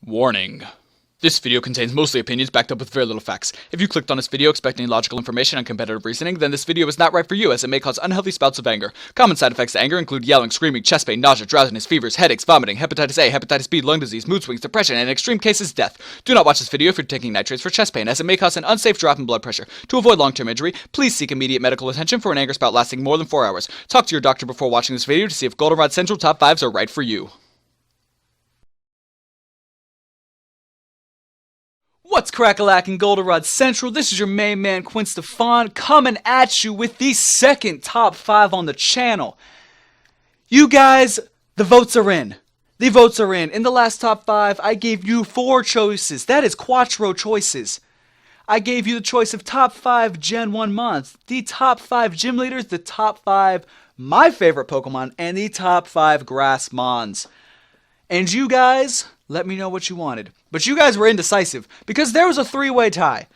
Warning. This video contains mostly opinions backed up with very little facts. If you clicked on this video expecting logical information and competitive reasoning, then this video is not right for you, as it may cause unhealthy spouts of anger. Common side effects to anger include yelling, screaming, chest pain, nausea, drowsiness, fevers, headaches, vomiting, hepatitis A, hepatitis B, lung disease, mood swings, depression, and in extreme cases, death. Do not watch this video if you're taking nitrates for chest pain, as it may cause an unsafe drop in blood pressure. To avoid long-term injury, please seek immediate medical attention for an anger spout lasting more than 4 hours. Talk to your doctor before watching this video to see if Goldenrod Central top 5s are right for you. What's crackalackin, Goldenrod Central? This is your main man, Quinstafon, coming at you with the second top 5 on the channel. You guys, the votes are in. The votes are in. In the last top 5, I gave you 4 choices. That is quattro choices. I gave you the choice of top 5 Gen 1 Mons, the top 5 gym leaders, the top 5 my favorite Pokemon, and the top 5 grass Mons. And you guys, let me know what you wanted. But you guys were indecisive, because there was a 3-way tie.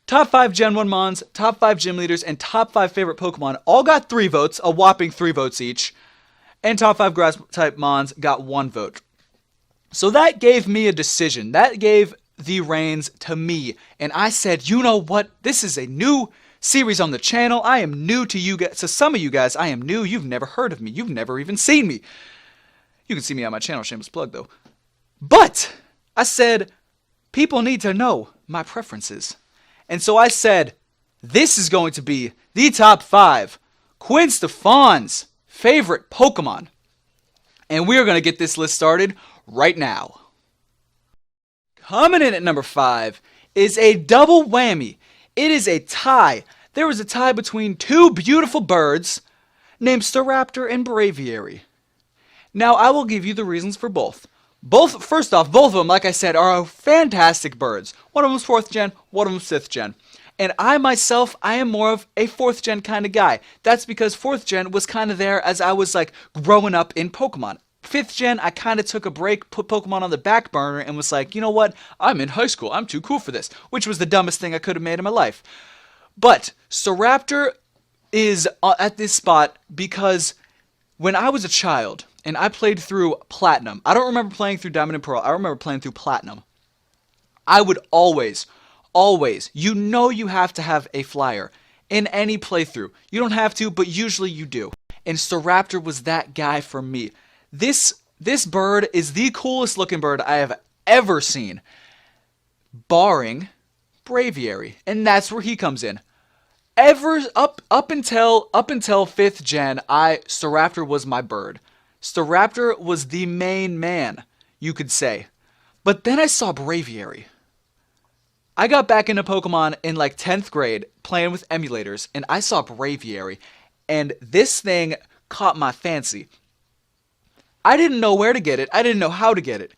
Top 5 Gen 1 Mons, top 5 gym leaders, and top 5 favorite Pokemon all got 3 votes, a whopping 3 votes each. And top 5 grass type Mons got 1 vote. So that gave me a decision. That gave the reins to me. And I said, you know what? This is a new series on the channel. I am new to you guys. To some of you guys, I am new. You've never heard of me. You've never even seen me. You can see me on my channel, shameless plug though. But I said, people need to know my preferences. And so I said, this is going to be the top 5 Quinstafon's favorite Pokemon. And we're going to get this list started right now. Coming in at number 5 is a double whammy. It is a tie. There was a tie between 2 beautiful birds named Staraptor and Braviary. Now, I will give you the reasons for both. First off, both of them, like I said, are fantastic birds. One of them's 4th gen, one of them's 5th gen. And I myself, I am more of a 4th gen kind of guy. That's because 4th gen was kind of there as I was like growing up in Pokemon. 5th gen, I kind of took a break, put Pokemon on the back burner, and was like, you know what? I'm in high school. I'm too cool for this. Which was the dumbest thing I could have made in my life. But Staraptor is at this spot because when I was a child and I played through Platinum, I don't remember playing through Diamond and Pearl, I remember playing through Platinum. I would always, you know you have to have a flyer in any playthrough. You don't have to, but usually you do. And Staraptor was that guy for me. This bird is the coolest looking bird I have ever seen, barring Braviary, and that's where he comes in. Up until 5th gen, Staraptor was my bird. Staraptor was the main man, you could say. But then I saw Braviary. I got back into Pokemon in like 10th grade, playing with emulators, and I saw Braviary, and this thing caught my fancy. I didn't know where to get it. I didn't know how to get it.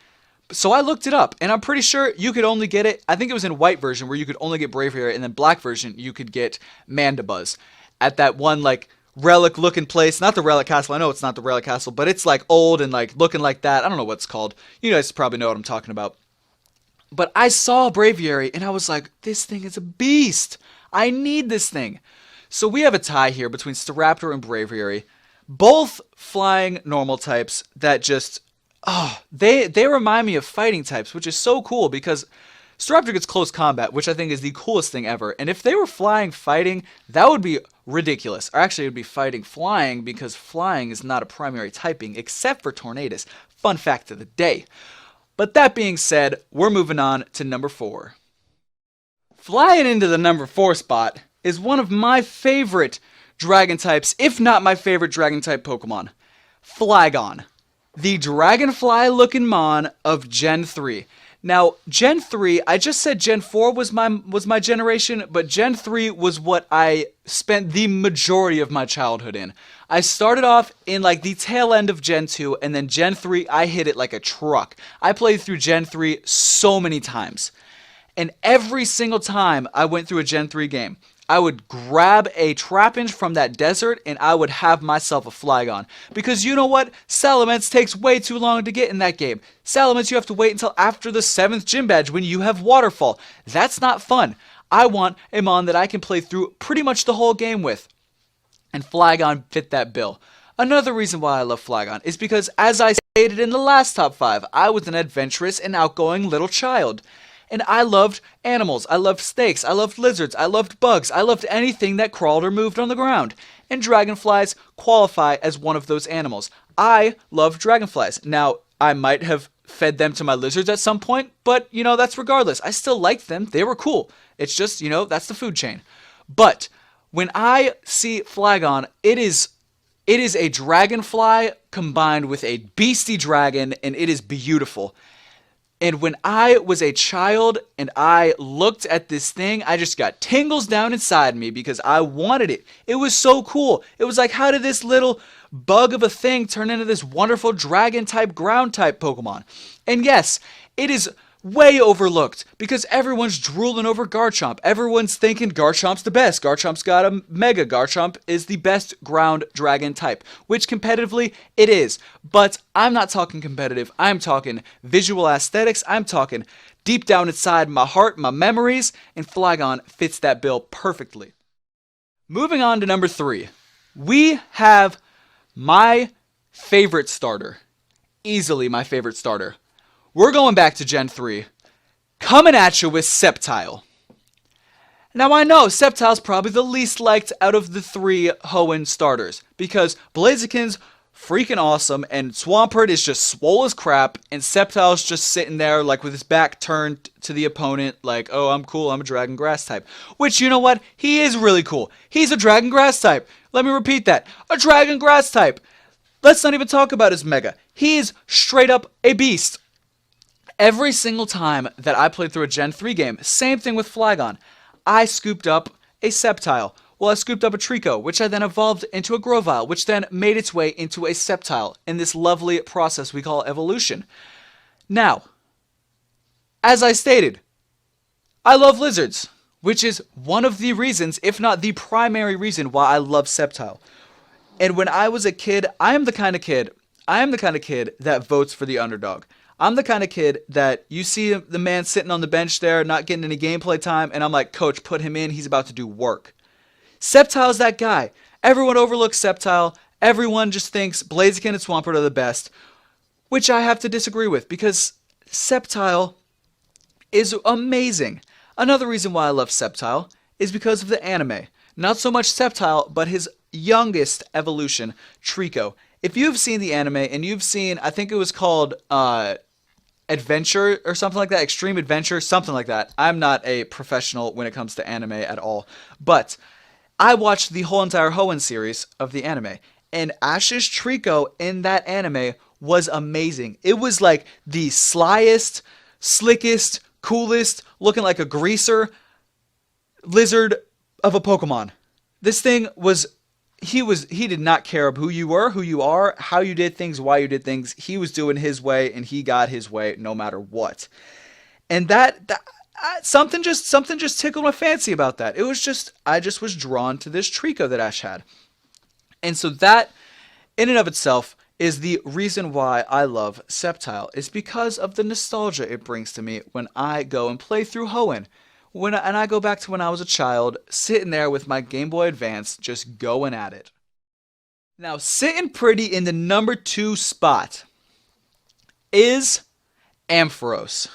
So I looked it up, and I'm pretty sure you could only get it, I think it was in white version where you could only get Braviary, and then black version you could get Mandibuzz at that one like relic looking place. Not the Relic Castle. I know it's not the Relic Castle, but it's like old and like looking like that. I don't know what it's called. You guys probably know what I'm talking about. But I saw Braviary, and I was like, this thing is a beast. I need this thing. So we have a tie here between Staraptor and Braviary. Both flying normal types that just, they remind me of fighting types, which is so cool because Staraptor gets close combat, which I think is the coolest thing ever. And if they were flying fighting, that would be ridiculous. Or actually, it would be fighting flying because flying is not a primary typing except for Tornadus. Fun fact of the day. But that being said, we're moving on to number 4. Flying into the number 4 spot is one of my favorite dragon types, if not my favorite dragon type Pokemon, Flygon, the dragonfly looking mon of Gen 3. Now, Gen 3, I just said Gen 4 was my generation, but Gen 3 was what I spent the majority of my childhood in. I started off in like the tail end of Gen 2, and then Gen 3, I hit it like a truck. I played through Gen 3 so many times. And every single time I went through a Gen 3 game, I would grab a Trapinch from that desert and I would have myself a Flygon. Because you know what? Salamence takes way too long to get in that game. Salamence you have to wait until after the 7th gym badge when you have Waterfall. That's not fun. I want a mon that I can play through pretty much the whole game with. And Flygon fit that bill. Another reason why I love Flygon is because, as I stated in the last top 5, I was an adventurous and outgoing little child. And I loved animals, I loved snakes, I loved lizards, I loved bugs, I loved anything that crawled or moved on the ground. And dragonflies qualify as one of those animals. I love dragonflies. Now, I might have fed them to my lizards at some point, but, that's regardless. I still liked them. They were cool. It's just, that's the food chain. But when I see Flygon, it is a dragonfly combined with a beastie dragon, and it is beautiful. And when I was a child and I looked at this thing, I just got tingles down inside me because I wanted it. It was so cool. It was like, how did this little bug of a thing turn into this wonderful dragon-type, ground-type Pokemon? And yes, it is way overlooked because everyone's drooling over Garchomp. Everyone's thinking Garchomp's the best. Garchomp's got a Mega. Garchomp is the best ground dragon type, which competitively it is. But I'm not talking competitive. I'm talking visual aesthetics. I'm talking deep down inside my heart, my memories, and Flygon fits that bill perfectly. Moving on to number 3. We have my favorite starter. Easily my favorite starter. We're going back to Gen 3, coming at you with Sceptile. Now I know Sceptile's probably the least liked out of the 3 Hoenn starters, because Blaziken's freaking awesome, and Swampert is just swole as crap, and Sceptile's just sitting there like with his back turned to the opponent, like, oh, I'm cool, I'm a Dragon Grass type. Which, you know what? He is really cool. He's a Dragon Grass type. Let me repeat that. A Dragon Grass type. Let's not even talk about his Mega. He is straight up a beast. Every single time that I played through a Gen 3 game, same thing with Flygon, I scooped up a Sceptile. Well, I scooped up a Trico, which I then evolved into a Grovyle, which then made its way into a Sceptile in this lovely process we call evolution. Now, as I stated, I love lizards, which is one of the reasons, if not the primary reason, why I love Sceptile. And when I was a kid, I am the kind of kid that votes for the underdog. I'm the kind of kid that you see the man sitting on the bench there, not getting any gameplay time, and I'm like, coach, put him in, he's about to do work. Sceptile's that guy. Everyone overlooks Sceptile. Everyone just thinks Blaziken and Swampert are the best, which I have to disagree with, because Sceptile is amazing. Another reason why I love Sceptile is because of the anime. Not so much Sceptile, but his youngest evolution, Trico. If you've seen the anime, and you've seen, I think it was called Adventure or something like that, Extreme Adventure, something like that. I'm not a professional when it comes to anime at all, but I watched the whole entire Hoenn series of the anime, and Ash's Trico in that anime was amazing. It was like the slyest, slickest, coolest, looking like a greaser lizard of a Pokemon. This thing was, he did not care who you were, who you are, how you did things, why you did things. He was doing his way, and he got his way no matter what. And something just tickled my fancy about that. It was just, I just was drawn to this Trico that Ash had. And so that, in and of itself, is the reason why I love Sceptile. It's because of the nostalgia it brings to me when I go and play through Hoenn. And I go back to when I was a child, sitting there with my Game Boy Advance, just going at it. Now, sitting pretty in the number 2 spot is Ampharos.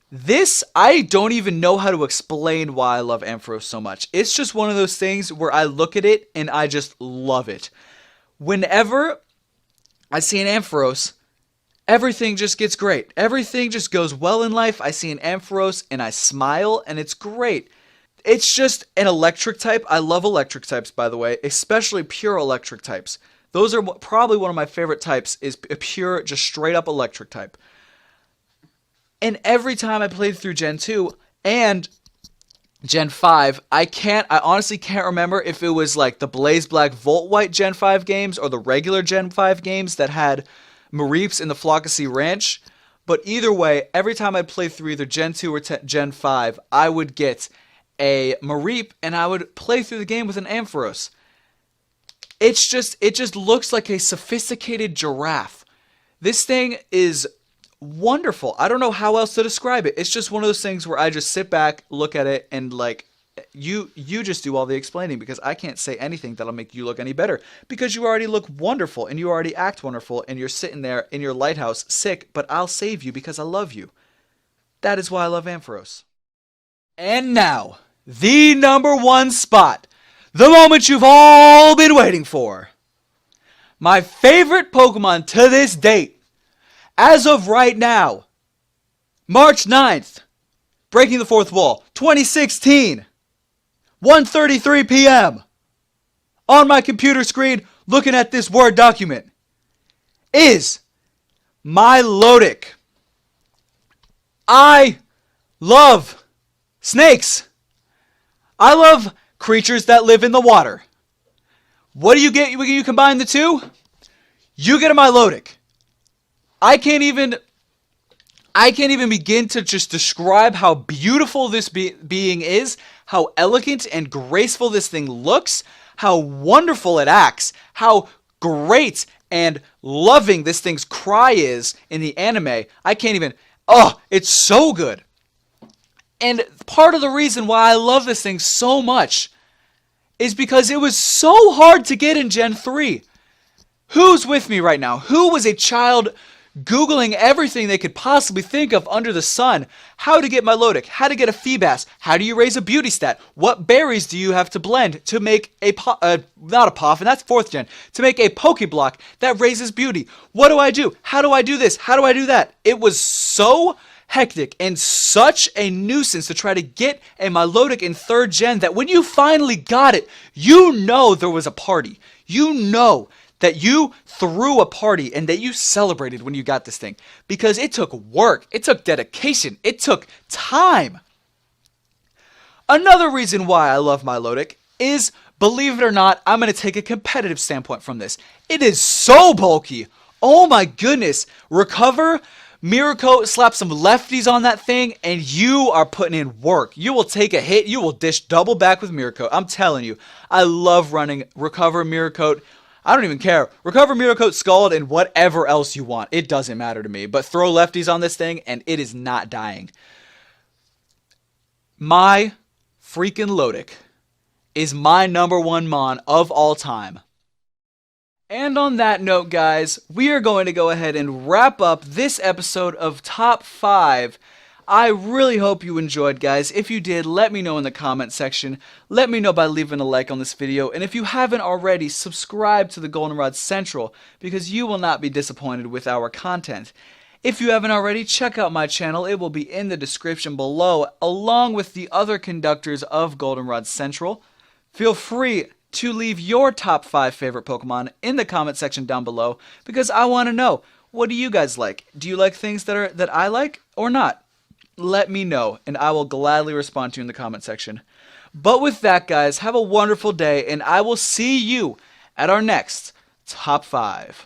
This, I don't even know how to explain why I love Ampharos so much. It's just one of those things where I look at it and I just love it. Whenever I see an Ampharos, everything just gets great. Everything just goes well in life. I see an Ampharos and I smile, and it's great. It's just an electric type. I love electric types, by the way, especially pure electric types. Those are probably one of my favorite types, is a pure, just straight up electric type. And every time I played through Gen 2 and Gen 5, I honestly can't remember if it was like the Blaze Black Volt White Gen 5 games or the regular Gen 5 games that had Mareeps in the Flockacy Ranch, but either way, every time I played through either Gen 2 or Gen 5, I would get a Mareep and I would play through the game with an Ampharos. It just looks like a sophisticated giraffe. This thing is wonderful. I don't know how else to describe it. It's just one of those things where I just sit back, look at it, and like, You just do all the explaining, because I can't say anything that'll make you look any better, because you already look wonderful and you already act wonderful and you're sitting there in your lighthouse sick, but I'll save you because I love you. That is why I love Ampharos. And now, the number one spot. The moment you've all been waiting for. My favorite Pokemon to this date. As of right now. March 9th. Breaking the fourth wall. 2016. 1:33 p.m. On my computer screen, looking at this Word document, is Milotic. I love snakes. I love creatures that live in the water. What do you get when you combine the two? You get a Milotic. I can't even begin to just describe how beautiful this being is, how elegant and graceful this thing looks, how wonderful it acts, how great and loving this thing's cry is in the anime. I can't even... Oh, it's so good. And part of the reason why I love this thing so much is because it was so hard to get in Gen 3. Who's with me right now? Who was a child Googling everything they could possibly think of under the sun? How to get Milotic, how to get a Feebas, how do you raise a beauty stat, what berries do you have to blend to make a, not a Poffin, that's 4th gen, to make a Pokeblock that raises beauty. What do I do? How do I do this? How do I do that? It was so hectic and such a nuisance to try to get a Milotic in 3rd gen that when you finally got it, you know there was a party. You know that you threw a party and that you celebrated when you got this thing. Because it took work, it took dedication, it took time. Another reason why I love Milotic is, believe it or not, I'm going to take a competitive standpoint from this. It is so bulky. Oh my goodness. Recover, Miracle, slap some lefties on that thing, and you are putting in work. You will take a hit, you will dish double back with Miracle. I'm telling you, I love running Recover, Miracle. I don't even care. Recover, Miracle, Scald, and whatever else you want. It doesn't matter to me. But throw lefties on this thing, and it is not dying. My freaking Lodic is my number one Mon of all time. And on that note, guys, we are going to go ahead and wrap up this episode of Top 5. I really hope you enjoyed, guys. If you did, let me know in the comment section. Let me know by leaving a like on this video. And if you haven't already, subscribe to the Goldenrod Central, because you will not be disappointed with our content. If you haven't already, check out my channel. It will be in the description below, along with the other conductors of Goldenrod Central. Feel free to leave your top 5 favorite Pokemon in the comment section down below, because I want to know, what do you guys like? Do you like things that I like or not? Let me know, and I will gladly respond to you in the comment section. But with that, guys, have a wonderful day, and I will see you at our next Top 5.